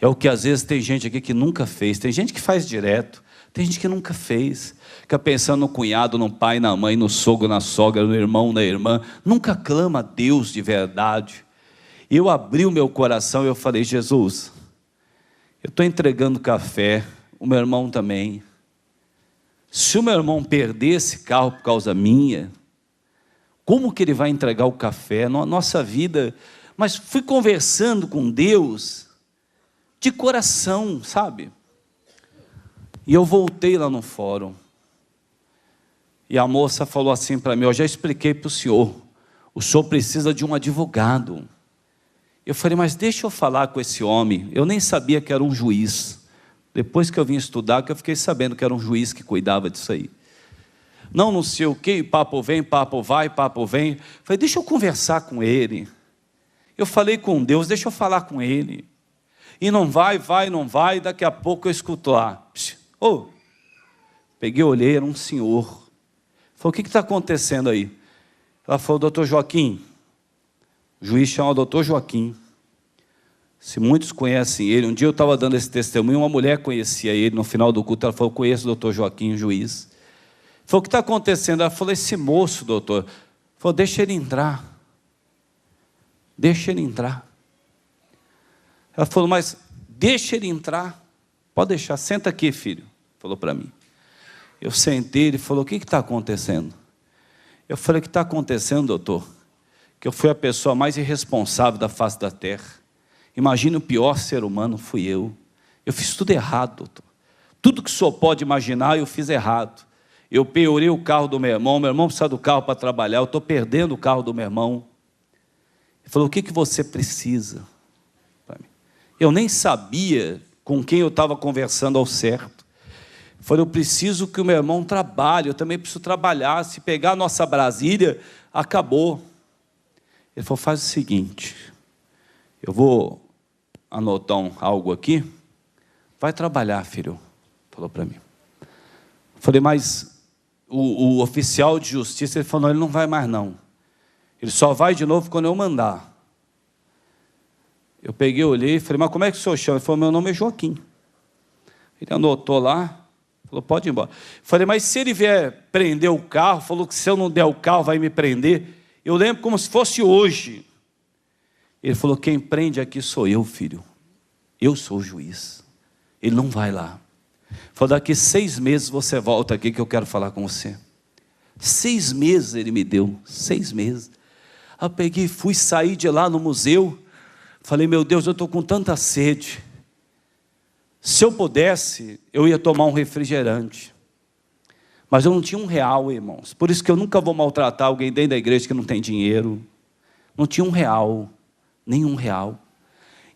É o que às vezes tem gente aqui que nunca fez. Tem gente que faz direto. Tem gente que nunca fez. Fica pensando no cunhado, no pai, na mãe, no sogro, na sogra, no irmão, na irmã. Nunca clama a Deus de verdade. E eu abri o meu coração e eu falei, Jesus, eu estou entregando café, o meu irmão também. Se o meu irmão perder esse carro por causa minha, como que ele vai entregar o café? Nossa vida... Mas fui conversando com Deus de coração, sabe? E eu voltei lá no fórum. E a moça falou assim para mim, eu já expliquei para o senhor precisa de um advogado. Eu falei, mas deixa eu falar com esse homem. Eu nem sabia que era um juiz. Depois que eu vim estudar, que eu fiquei sabendo que era um juiz que cuidava disso aí. Não sei o que, papo vem, papo vai, papo vem. Eu falei, deixa eu conversar com ele. Eu falei com Deus, deixa eu falar com ele. E não vai, não vai, daqui a pouco eu escuto lá. Peguei, olhei, era um senhor. Falei, o que está acontecendo aí? Ela falou, doutor Joaquim. O juiz chama o doutor Joaquim. Se muitos conhecem ele, um dia eu estava dando esse testemunho, uma mulher conhecia ele, no final do culto, ela falou, eu conheço o doutor Joaquim, o juiz. Falou, o que está acontecendo? Ela falou, esse moço, doutor. Falou, deixa ele entrar. Deixa ele entrar. Ela falou, mas deixa ele entrar. Pode deixar, senta aqui, filho. Falou para mim. Eu sentei, ele falou, o que está acontecendo? Eu falei, o que está acontecendo, doutor? Que eu fui a pessoa mais irresponsável da face da terra. Imagina, o pior ser humano fui eu. Eu fiz tudo errado, doutor. Tudo que o senhor pode imaginar, eu fiz errado. Eu piorei o carro do meu irmão precisa do carro para trabalhar, eu estou perdendo o carro do meu irmão. Ele falou, o que você precisa? Eu nem sabia com quem eu estava conversando ao certo. Eu falei, eu preciso que o meu irmão trabalhe, eu também preciso trabalhar. Se pegar a nossa Brasília, acabou. Ele falou, faz o seguinte, eu vou anotar algo aqui, vai trabalhar, filho, falou para mim. Eu falei, mas o oficial de justiça, ele falou, não, ele não vai mais não. Ele só vai de novo quando eu mandar. Eu peguei, olhei e falei, mas como é que o senhor chama? Ele falou, meu nome é Joaquim. Ele anotou lá, falou, pode ir embora. Eu falei, mas se ele vier prender o carro, falou que se eu não der o carro vai me prender. Eu lembro como se fosse hoje. Ele falou, quem prende aqui sou eu, filho. Eu sou o juiz. Ele não vai lá. Falou, daqui 6 meses você volta aqui que eu quero falar com você. 6 meses ele me deu, 6 meses. Eu peguei, fui sair de lá no museu. Falei, meu Deus, eu estou com tanta sede. Se eu pudesse, eu ia tomar um refrigerante. Mas eu não tinha R$1, irmãos. Por isso que eu nunca vou maltratar alguém dentro da igreja que não tem dinheiro. Não tinha R$1, nem R$1.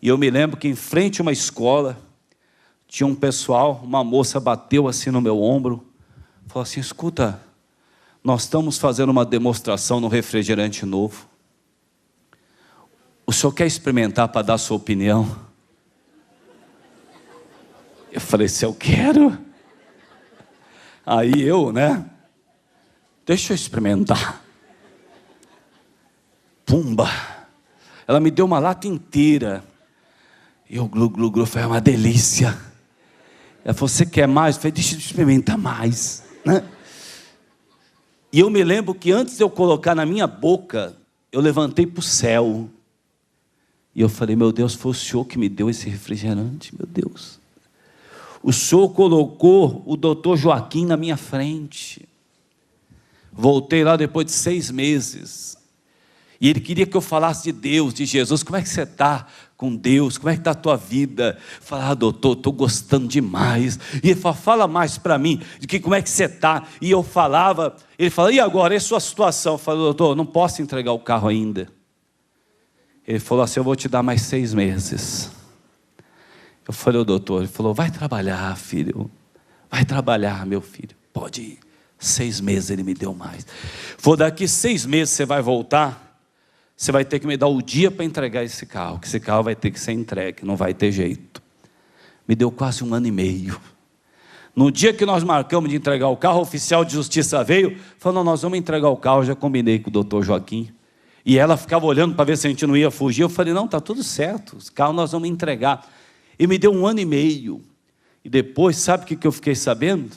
E eu me lembro que em frente a uma escola, tinha um pessoal, uma moça bateu assim no meu ombro, falou assim, escuta, nós estamos fazendo uma demonstração no refrigerante novo. O senhor quer experimentar para dar sua opinião? Eu falei, se eu quero. Aí eu, deixa eu experimentar. Pumba. Ela me deu uma lata inteira. E eu glu, foi uma delícia. Ela falou, você quer mais? Eu falei, deixa eu experimentar mais. E eu me lembro que antes de eu colocar na minha boca, eu levantei para o céu. E eu falei, meu Deus, foi o Senhor que me deu esse refrigerante, meu Deus. O Senhor colocou o doutor Joaquim na minha frente. Voltei lá depois de 6 meses. E ele queria que eu falasse de Deus, de Jesus. Como é que você está com Deus? Como é que está a tua vida? Falar, doutor, estou gostando demais. E ele falava, fala mais para mim, de que como é que você está? E eu falava, ele falava, e agora, e a sua situação? Eu falei, doutor, não posso entregar o carro ainda. Ele falou assim, eu vou te dar mais 6 meses. Eu falei, doutor, ele falou, vai trabalhar, filho. Vai trabalhar, meu filho. Pode ir. 6 meses ele me deu mais. Falou, daqui 6 meses você vai voltar. Você vai ter que me dar o dia para entregar esse carro, que esse carro vai ter que ser entregue, não vai ter jeito. Me deu quase 1 ano e meio. No dia que nós marcamos de entregar o carro, o oficial de justiça veio, falou, nós vamos entregar o carro, eu já combinei com o doutor Joaquim. E ela ficava olhando para ver se a gente não ia fugir. Eu falei, não, está tudo certo, os carros nós vamos entregar. E me deu 1 ano e meio. E depois, sabe o que eu fiquei sabendo?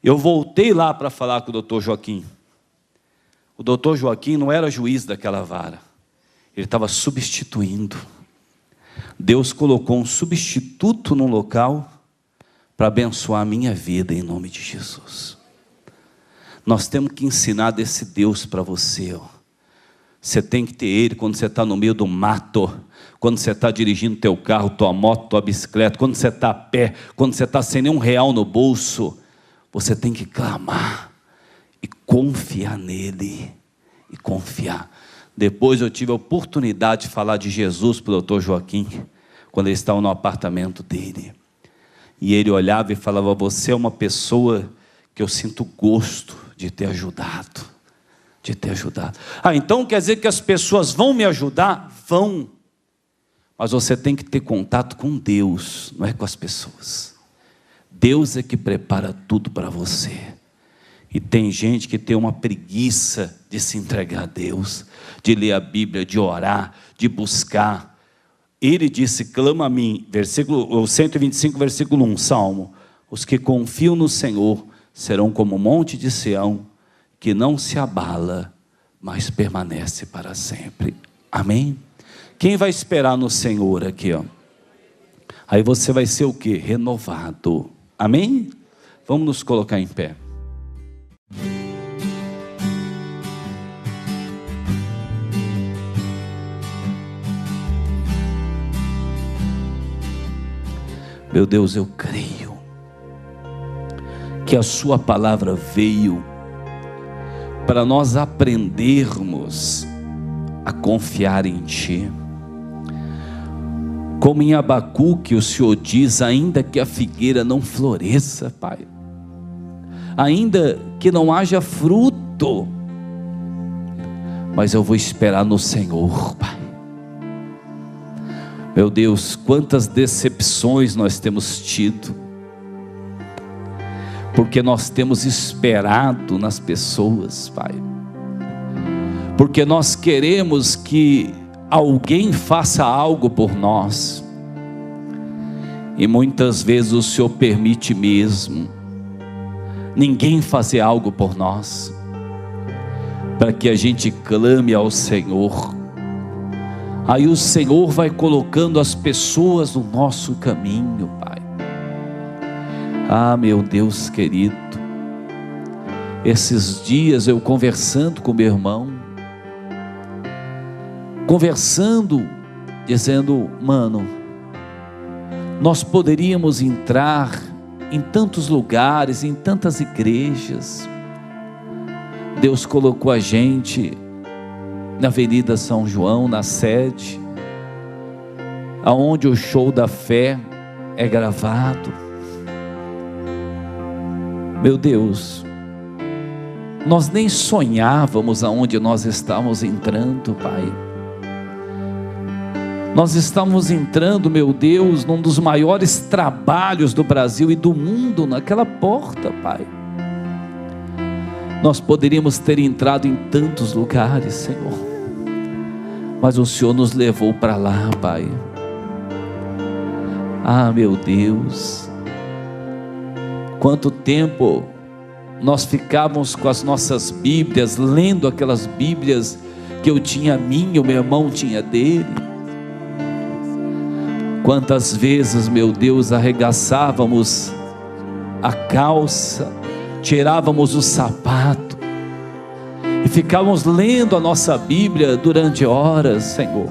Eu voltei lá para falar com o doutor Joaquim. O doutor Joaquim não era juiz daquela vara. Ele estava substituindo. Deus colocou um substituto no local para abençoar a minha vida em nome de Jesus. Nós temos que ensinar desse Deus para você. Ó. Você tem que ter Ele quando você está no meio do mato, quando você está dirigindo teu carro, tua moto, tua bicicleta, quando você está a pé, quando você está sem nenhum real no bolso. Você tem que clamar e confiar nele, e confiar. Depois eu tive a oportunidade de falar de Jesus para o doutor Joaquim, quando ele estava no apartamento dele, e ele olhava e falava, você é uma pessoa que eu sinto gosto de ter ajudado, então quer dizer que as pessoas vão me ajudar? Vão, mas você tem que ter contato com Deus, não é com as pessoas. Deus é que prepara tudo para você. E tem gente que tem uma preguiça de se entregar a Deus, de ler a Bíblia, de orar, de buscar. Ele disse, clama a mim, versículo 125, versículo 1, Salmo. Os que confiam no Senhor serão como o monte de Sião, que não se abala, mas permanece para sempre. Amém? Quem vai esperar no Senhor aqui? Ó? Aí você vai ser o quê? Renovado. Amém? Vamos nos colocar em pé. Meu Deus, eu creio que a sua palavra veio para nós aprendermos a confiar em Ti. Como em Abacuque o Senhor diz, ainda que a figueira não floresça, Pai, ainda que não haja fruto, mas eu vou esperar no Senhor, Pai. Meu Deus, quantas decepções nós temos tido, porque nós temos esperado nas pessoas, Pai, porque nós queremos que alguém faça algo por nós, e muitas vezes o Senhor permite mesmo ninguém fazer algo por nós, para que a gente clame ao Senhor. Aí o Senhor vai colocando as pessoas no nosso caminho, Pai. Ah, meu Deus querido, esses dias eu conversando com meu irmão, dizendo, mano, nós poderíamos entrar em tantos lugares, em tantas igrejas. Deus colocou a gente na Avenida São João, na sede, aonde o show da fé é gravado. Meu Deus, nós nem sonhávamos aonde nós estávamos entrando, Pai. Nós estamos entrando, meu Deus, num dos maiores trabalhos do Brasil e do mundo, naquela porta, Pai. Nós poderíamos ter entrado em tantos lugares, Senhor, mas o Senhor nos levou para lá, Pai. Ah, meu Deus, quanto tempo nós ficávamos com as nossas Bíblias, lendo aquelas Bíblias que eu tinha minha, o meu irmão tinha dele. Quantas vezes, meu Deus, arregaçávamos a calça, tirávamos o sapato e ficamos lendo a nossa Bíblia durante horas, Senhor.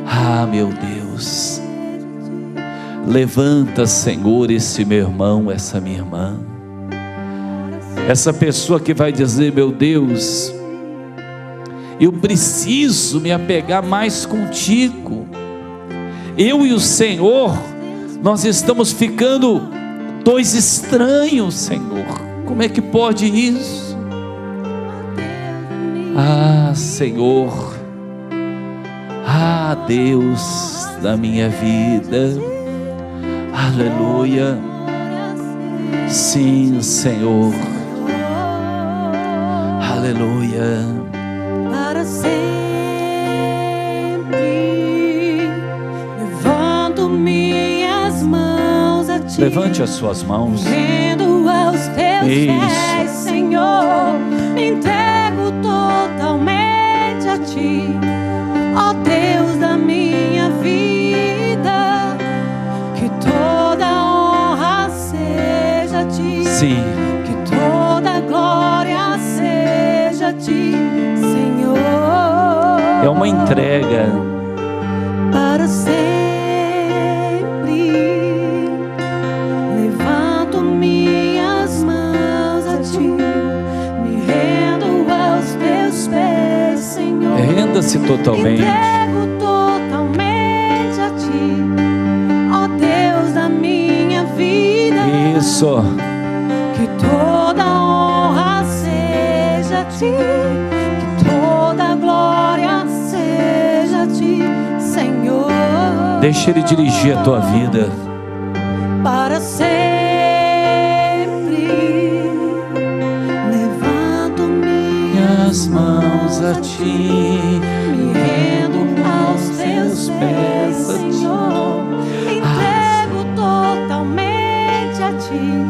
Ah, meu Deus, levanta, Senhor, esse meu irmão, essa minha irmã, essa pessoa que vai dizer: meu Deus, eu preciso me apegar mais contigo. Eu e o Senhor, nós estamos ficando dois estranhos, Senhor. Como é que pode isso? Ah, Senhor, ah, Deus da minha vida, aleluia. Sim, Senhor, aleluia. Para sempre levanto minhas mãos a ti. Levante as suas mãos. Rendo aos teus pés, Senhor. Me entrego totalmente a ti, ó Deus da minha vida. Que toda honra seja a ti. Sim. Que toda glória seja a ti, Senhor. É uma entrega. Para sempre levanto minhas mãos a ti, me rendo aos teus pés, Senhor. Renda-se totalmente. Entrego totalmente a ti, ó Deus da minha vida. Isso. Que toda honra seja a ti, que toda glória seja a ti, Senhor. Deixa Ele dirigir a tua vida. Para sempre levanto minhas Mãos a ti, me rendo aos teus pés, Senhor. Entrego totalmente a ti,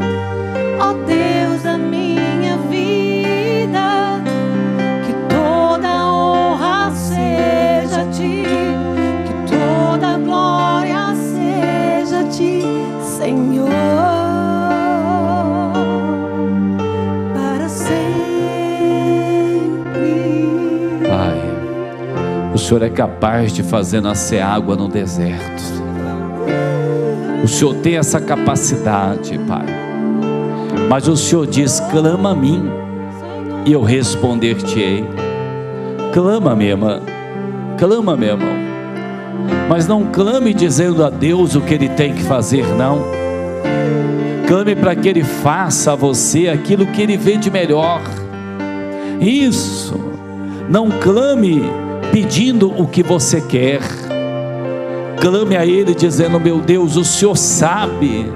ó Deus da minha vida. Que toda honra seja a ti, que toda glória seja a ti, Senhor. Para sempre. Pai, o Senhor é capaz de fazer nascer água no deserto. O Senhor tem essa capacidade, Pai. Mas o Senhor diz: clama a mim e eu responder-te-ei. Clama, minha irmã, clama, meu irmão. Mas não clame dizendo a Deus o que Ele tem que fazer, não. Clame para que Ele faça a você aquilo que Ele vê de melhor. Isso. Não clame pedindo o que você quer. Clame a Ele dizendo: meu Deus, o Senhor sabe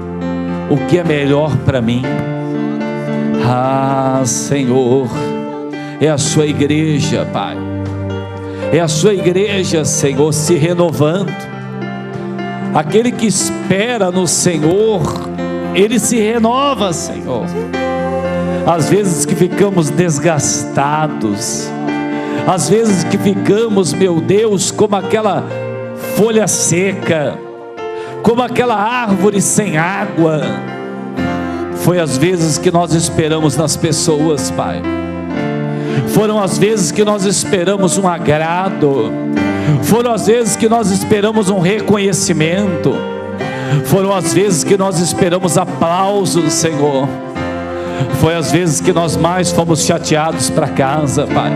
o que é melhor para mim. Ah, Senhor, é a sua igreja, Pai. É a sua igreja, Senhor, se renovando. Aquele que espera no Senhor, ele se renova, Senhor. Às vezes que ficamos desgastados, às vezes que ficamos, meu Deus, como aquela folha seca, como aquela árvore sem água. Foi as vezes que nós esperamos nas pessoas, Pai. Foram as vezes que nós esperamos um agrado. Foram as vezes que nós esperamos um reconhecimento. Foram as vezes que nós esperamos aplausos, Senhor. Foi as vezes que nós mais fomos chateados para casa, Pai.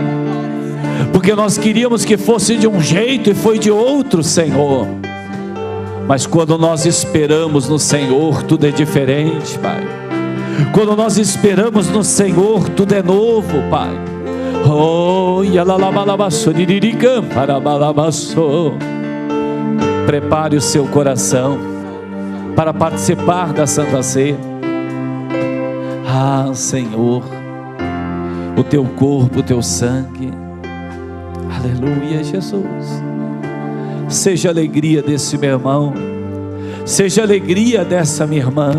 Porque nós queríamos que fosse de um jeito e foi de outro, Senhor. Mas quando nós esperamos no Senhor, tudo é diferente, Pai. Quando nós esperamos no Senhor, tudo é novo, Pai. Oh, prepare o seu coração para participar da Santa Ceia. Ah, Senhor, o teu corpo, o teu sangue. Aleluia, Jesus. Seja a alegria desse meu irmão, seja a alegria dessa minha irmã.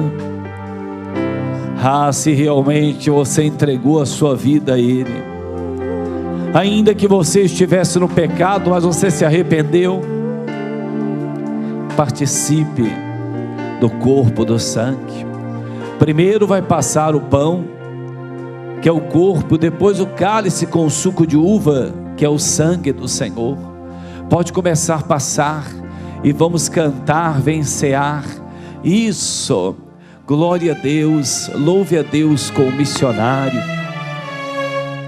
Ah, se realmente você entregou a sua vida a Ele, ainda que você estivesse no pecado, mas você se arrependeu, participe do corpo, do sangue. Primeiro vai passar o pão, que é o corpo, depois o cálice com o suco de uva, que é o sangue do Senhor. Pode começar a passar e vamos cantar, vencear. Isso, glória a Deus, louve a Deus com o missionário,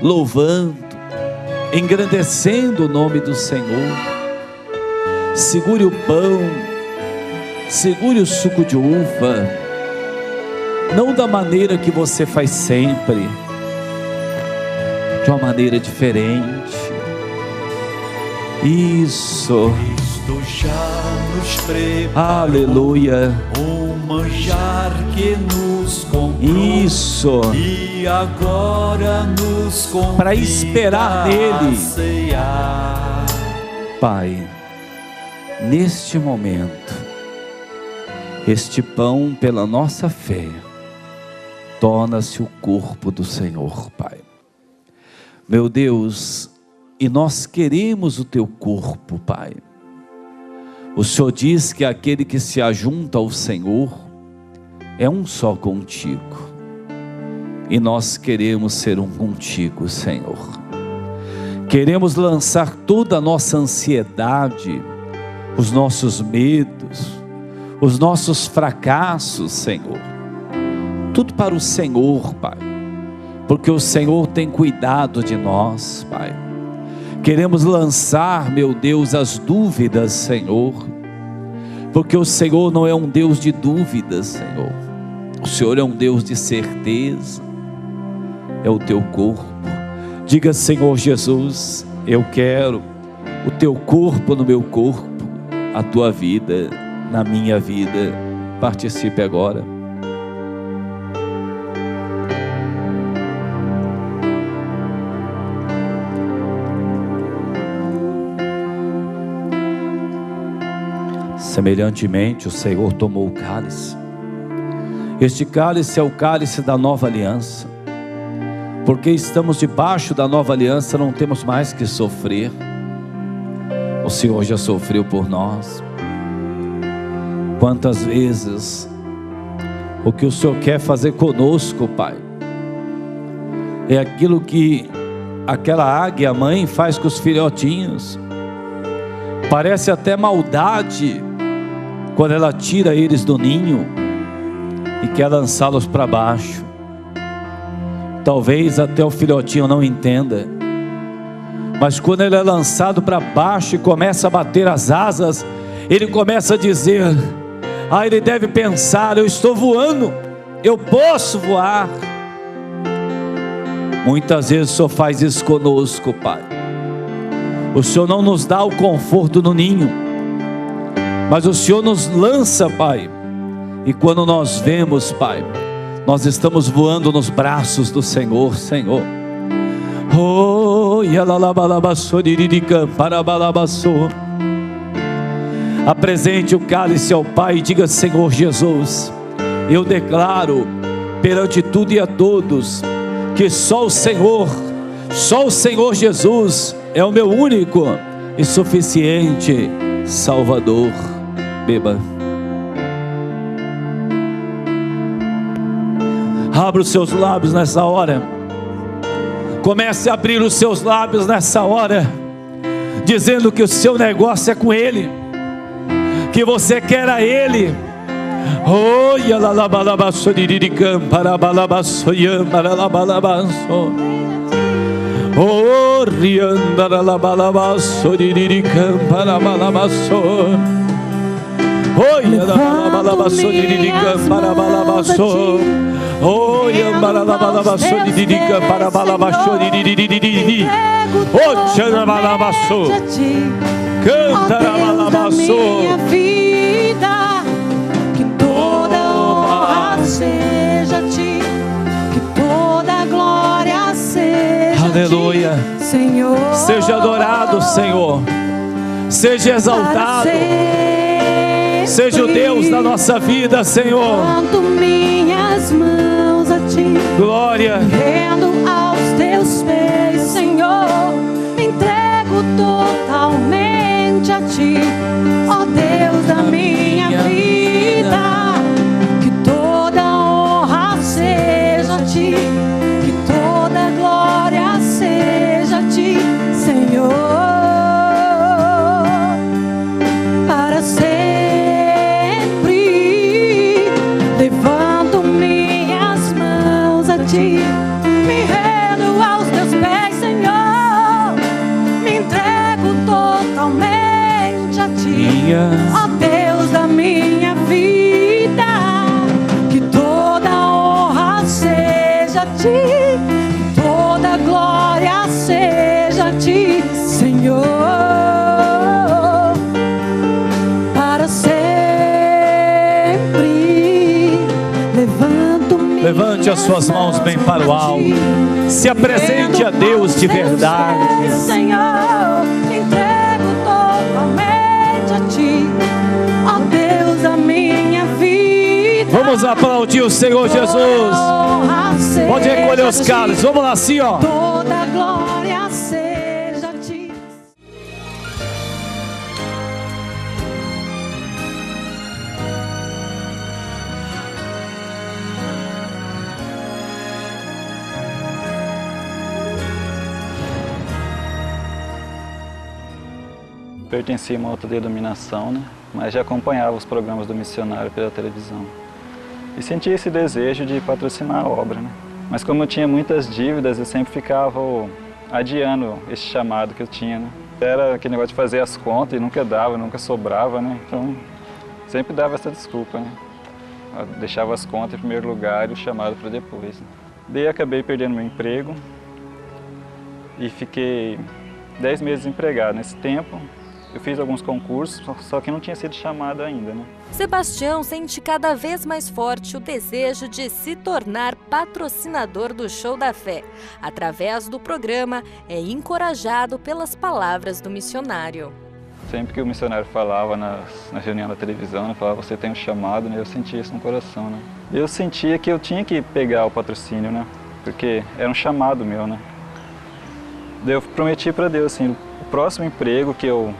louvando, engrandecendo o nome do Senhor. Segure o pão, segure o suco de uva, não da maneira que você faz sempre, de uma maneira diferente. Isso. Cristo já nos preparou, Aleluia. um manjar que nos comprou. Isso. E agora nos convida para esperar nele. a ceiar. Pai, neste momento, este pão pela nossa fé torna-se o corpo do Senhor, Pai. Meu Deus, e nós queremos o teu corpo, Pai. O Senhor diz que aquele que se ajunta ao Senhor é um só contigo. E nós queremos ser um contigo, Senhor. Queremos lançar toda a nossa ansiedade, os nossos medos, os nossos fracassos, Senhor. Tudo para o Senhor, Pai. Porque o Senhor tem cuidado de nós, Pai. Queremos lançar, meu Deus, as dúvidas, Senhor. Porque o Senhor não é um Deus de dúvidas, Senhor. O Senhor é um Deus de certeza. É o teu corpo. Diga, Senhor Jesus, eu quero o teu corpo no meu corpo, a tua vida na minha vida. Participe agora. Semelhantemente, o Senhor tomou o cálice. Este cálice é o cálice da nova aliança. Porque estamos debaixo da nova aliança, não temos mais que sofrer. O Senhor já sofreu por nós. Quantas vezes o que o Senhor quer fazer conosco, Pai, é aquilo que aquela águia mãe faz com os filhotinhos. Parece até maldade quando ela tira eles do ninho e quer lançá-los para baixo. Talvez até o filhotinho não entenda, mas quando ele é lançado para baixo e começa a bater as asas, ele começa a dizer: ele deve pensar, eu estou voando, eu posso voar. Muitas vezes o Senhor faz isso conosco, Pai. O Senhor não nos dá o conforto no ninho, mas o Senhor nos lança, Pai. E quando nós vemos, Pai, nós estamos voando nos braços do Senhor, Senhor. Apresente o cálice ao Pai e diga: Senhor Jesus, eu declaro perante tudo e a todos que só o Senhor Jesus é o meu único e suficiente Salvador. Beba. Abra os seus lábios nessa hora. Comece a abrir os seus lábios nessa hora, dizendo que o seu negócio é com Ele, que você quer a Ele. Que toda honra seja a ti, que toda glória seja Aleluia. a ti, Senhor. Seja adorado, Senhor. Seja exaltado. Seja o Deus da nossa vida, Senhor. Levanto minhas mãos a ti, Glória. rendo aos teus pés, Senhor. Me entrego totalmente a ti, ó Deus da minha vida. Que toda honra seja a ti, que toda minha, ó Deus da minha vida, que toda honra seja a ti, que toda glória seja a ti, Senhor, para sempre. levante as suas mãos bem para o alto, se apresente a Deus de verdade. Senhor, entrego totalmente a ti, ó Deus da minha vida. Vamos aplaudir o Senhor Jesus. Pode recolher os cálices, vamos lá assim, ó. Toda glória seja a ti. Pertencia a uma outra denominação, né? Mas já acompanhava os programas do missionário pela televisão. E sentia esse desejo de patrocinar a obra, né? Mas como eu tinha muitas dívidas, eu sempre ficava adiando esse chamado que eu tinha, né? Era aquele negócio de fazer as contas e nunca dava, nunca sobrava, né? Então, sempre dava essa desculpa, né? Eu deixava as contas em primeiro lugar e o chamado para depois, né? Daí acabei perdendo meu emprego e fiquei 10 meses desempregado. Nesse tempo, eu fiz alguns concursos, só que não tinha sido chamado ainda, né? Sebastião sente cada vez mais forte o desejo de se tornar patrocinador do Show da Fé. Através do programa, é encorajado pelas palavras do missionário. Sempre que o missionário falava na reunião da televisão, né, falava, você tem um chamado, né? Eu sentia isso no coração, né? Eu sentia que eu tinha que pegar o patrocínio, né? Porque era um chamado meu, né? Daí eu prometi para Deus, assim, o próximo emprego que eu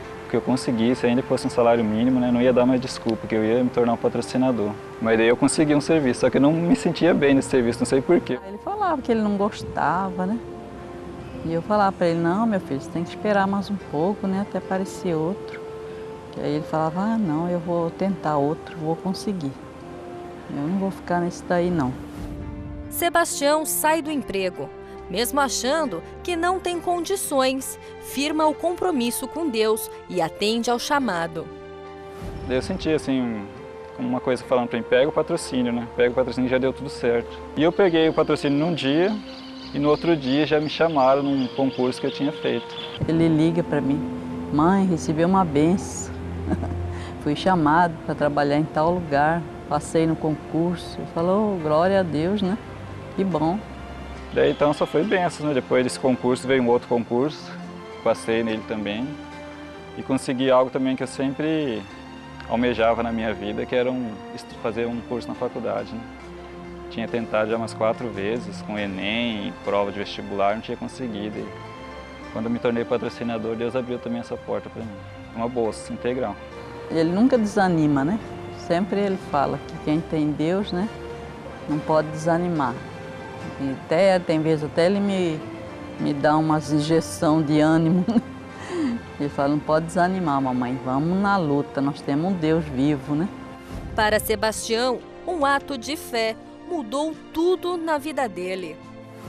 conseguisse, ainda que fosse um salário mínimo, né, não ia dar mais desculpa, que eu ia me tornar um patrocinador. Mas daí eu consegui um serviço, só que eu não me sentia bem nesse serviço, não sei porquê. Ele falava que ele não gostava, né? E eu falava para ele, não, meu filho, você tem que esperar mais um pouco, né, até aparecer outro. E aí ele falava, ah, não, eu vou tentar outro, vou conseguir. Eu não vou ficar nesse daí, não. Sebastião sai do emprego. Mesmo achando que não tem condições, firma o compromisso com Deus e atende ao chamado. Eu senti assim, uma coisa falando para mim, pega o patrocínio, né? Pega o patrocínio, já deu tudo certo. E eu peguei o patrocínio num dia e no outro dia já me chamaram num concurso que eu tinha feito. Ele liga para mim, mãe, recebi uma benção. Fui chamado para trabalhar em tal lugar, passei no concurso. Ele falou, oh, glória a Deus, né? Que bom. Daí então só foi bênção, né? Depois desse concurso veio um outro concurso, passei nele também e consegui algo também que eu sempre almejava na minha vida, que era fazer um curso na faculdade, né? Tinha tentado já umas 4 vezes com Enem e prova de vestibular, não tinha conseguido. E quando eu me tornei patrocinador, Deus abriu também essa porta para mim, uma bolsa integral. Ele nunca desanima, né? Sempre ele fala que quem tem Deus, né, não pode desanimar. E até, tem vezes até ele me dá umas injeção de ânimo. Ele fala, não pode desanimar, mamãe, vamos na luta, nós temos um Deus vivo, né? Para Sebastião, um ato de fé mudou tudo na vida dele.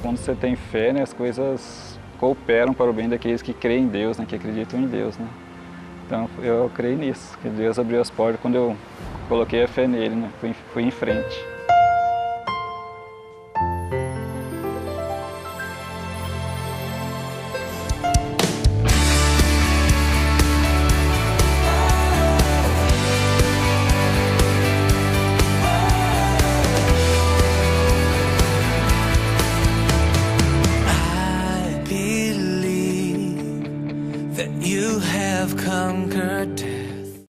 Quando você tem fé, né, as coisas cooperam para o bem daqueles que creem em Deus, né, que acreditam em Deus, né? Então eu creio nisso, que Deus abriu as portas quando eu coloquei a fé nele, né? Fui em frente. I believe that you have conquered